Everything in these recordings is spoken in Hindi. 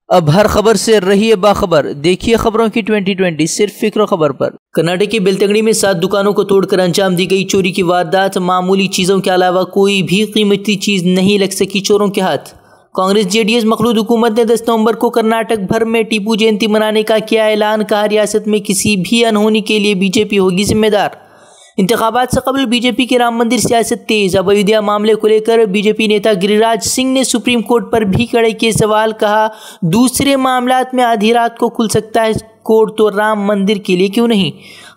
अब हर खबर से रहिए बाखबर। देखिए खबरों की 2020 सिर्फ फिक्र खबर पर। कर्नाटक के बेलतंगड़ी में 7 दुकानों को तोड़कर अंजाम दी गई चोरी की वारदात। मामूली चीजों के अलावा कोई भी कीमती चीज नहीं लग सकी चोरों के हाथ। कांग्रेस जेडीएस मखलूद हुकूमत ने 10 नवंबर को कर्नाटक भर में टीपू जयंती मनाने का किया ऐलान। कहा रियासत में किसी भी अनहोनी के लिए बीजेपी होगी जिम्मेदार। इंतखाबात से कबल बीजेपी के राम मंदिर सियासत तेज। अब अयोध्या मामले को लेकर बीजेपी नेता गिरिराज सिंह ने सुप्रीम कोर्ट पर भी खड़े किए सवाल। कहा दूसरे मामलात में आधी रात को खुल सकता है कोर्ट, तो राम मंदिर के लिए क्यों नहीं।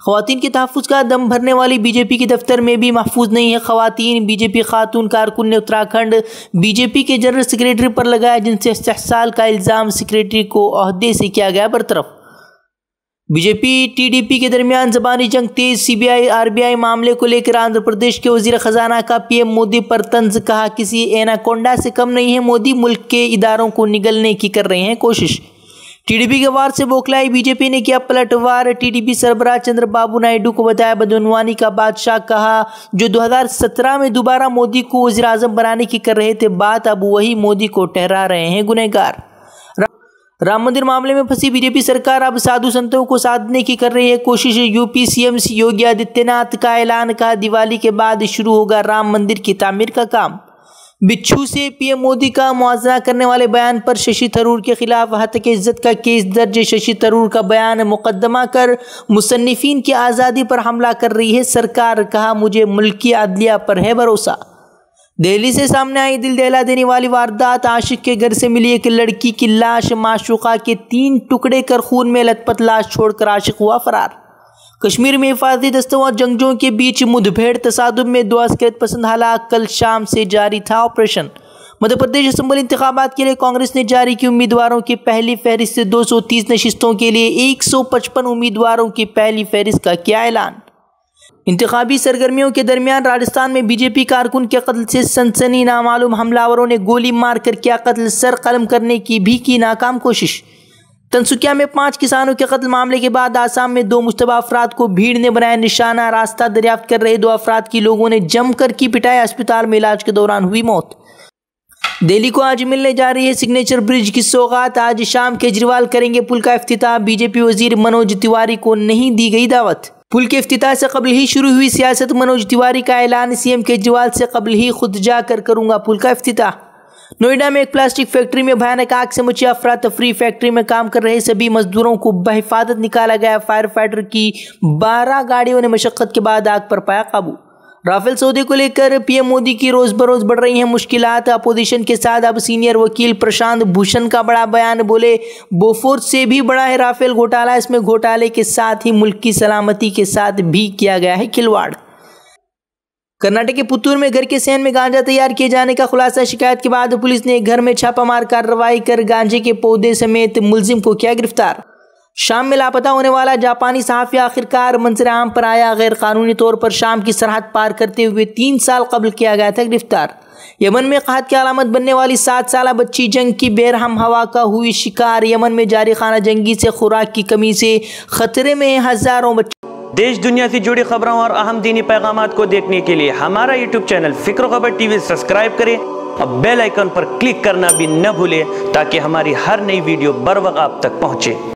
खवातीन के तहफ्फुज़ का दम भरने वाली बीजेपी के दफ्तर में भी महफूज नहीं है खवातीन। बीजेपी खातून कारकुन ने उत्तराखंड बीजेपी के जनरल सेक्रेटरी पर लगाया जिनसे इस्तेहसाल का इल्ज़ाम। सेक्रेटरी को ओहदे से किया गया बरतरफ। बीजेपी टीडीपी के दरमियान जबानी जंग तेज। सीबीआई आरबीआई मामले को लेकर आंध्र प्रदेश के वजीर खजाना का पीएम मोदी पर तंज। कहा किसी एनाकोंडा से कम नहीं है मोदी, मुल्क के इदारों को निगलने की कर रहे हैं कोशिश। टीडीपी के वार से बौखलाई बीजेपी ने किया पलटवार। टीडीपी सरबराह चंद्रबाबू नायडू को बताया बदनवानी का बादशाह। कहा जो 2017 में दोबारा मोदी को वजीर आजम बनाने की कर रहे थे बात, अब वही मोदी को ठहरा रहे हैं गुनहगार। राम मंदिर मामले में फंसी बीजेपी सरकार अब साधु संतों को साधने की कर रही है कोशिश। यूपी सीएम योगी आदित्यनाथ का ऐलान। कहा दिवाली के बाद शुरू होगा राम मंदिर की तामीर का काम। बिच्छू से पीएम मोदी का मुआवजा करने वाले बयान पर शशि थरूर के खिलाफ हत्या की इज्जत का केस दर्ज। शशि थरूर का बयान मुकदमा कर मुसन्निफीन की आज़ादी पर हमला कर रही है सरकार। कहा मुझे मुल्की अदलिया पर है भरोसा। दिल्ली से सामने आई दिल दहला देने वाली वारदात। आशिक के घर से मिली एक लड़की की लाश। माशूका के 3 टुकड़े कर खून में लथपथ लाश छोड़कर आशिक हुआ फरार। कश्मीर में हिफाजती दस्तों और जंगजों के बीच मुठभेड़। तसादुम में 2 अस्करियत पसंद हलाक। कल शाम से जारी था ऑपरेशन। मध्य प्रदेश असेंबली इंतखाबात के लिए कांग्रेस ने जारी की उम्मीदवारों की पहली फहरिस्त। 230 नशिस्तों के लिए 155 उम्मीदवारों की पहली फहरिस्त का किया ऐलान। इंतखाबी सरगर्मियों के दरमियान राजस्थान में बीजेपी कारकुन के कत्ल से सनसनी। नामालूम हमलावरों ने गोली मारकर किया कत्ल। सर कलम करने की भी की नाकाम कोशिश। तनसुकिया में 5 किसानों के कत्ल मामले के बाद आसाम में 2 मुश्तबा अफराद को भीड़ ने बनाया निशाना। रास्ता दरियाफ्त कर रहे 2 अफराद की लोगों ने जमकर की पिटाई। अस्पताल में इलाज के दौरान हुई मौत। दिल्ली को आज मिलने जा रही है सिग्नेचर ब्रिज की सौगात। आज शाम केजरीवाल करेंगे पुल का इफ्तिताह। बीजेपी वजीर मनोज तिवारी को नहीं दी गई दावत। पुल के इफ्तिताह से कबल ही शुरू हुई सियासत। मनोज तिवारी का ऐलान। सीएम केजरीवाल से कबल ही खुद जाकर करूंगा पुल का इफ्तिताह। नोएडा में एक प्लास्टिक फैक्ट्री में भयानक आग से मची अफरा तफरी। फैक्ट्री में काम कर रहे सभी मजदूरों को बहिफाजत निकाला गया। फायर फाइटर की 12 गाड़ियों ने मशक्कत के बाद आग पर पाया काबू। राफेल सौदे को लेकर पीएम मोदी की रोज बरोज बढ़ रही हैं मुश्किलात। अपोजिशन के साथ अब सीनियर वकील प्रशांत भूषण का बड़ा बयान। बोले बोफोर्स से भी बड़ा है राफेल घोटाला। इसमें घोटाले के साथ ही मुल्क की सलामती के साथ भी किया गया है खिलवाड़। कर्नाटक के पुत्तूर में घर के सहन में गांजा तैयार किए जाने का खुलासा। शिकायत के बाद पुलिस ने एक घर में छापामार कार्रवाई कर गांजे के पौधे समेत मुलजिम को किया गिरफ्तार। शाम में लापता होने वाला जापानी सहाफ़ी आखिरकार मंजर-ए-आम पर आया। गैर कानूनी तौर पर शाम की सरहद पार करते हुए 3 साल कबल किया गया था गिरफ्तार। यमन में क़हत की अलामत बनने वाली 7 साला बच्ची जंग की बेरहम हवा का हुई शिकार। यमन में जारी खाना जंगी से खुराक की कमी से खतरे में हज़ारों बच्चे। देश दुनिया से जुड़ी खबरों और अहम दीनी पैगामात को देखने के लिए हमारा यूट्यूब चैनल फिक्र खबर टीवी सब्सक्राइब करें और बेल आइकन पर क्लिक करना भी न भूलें ताकि हमारी हर नई वीडियो बर वक्त आप तक पहुँचे।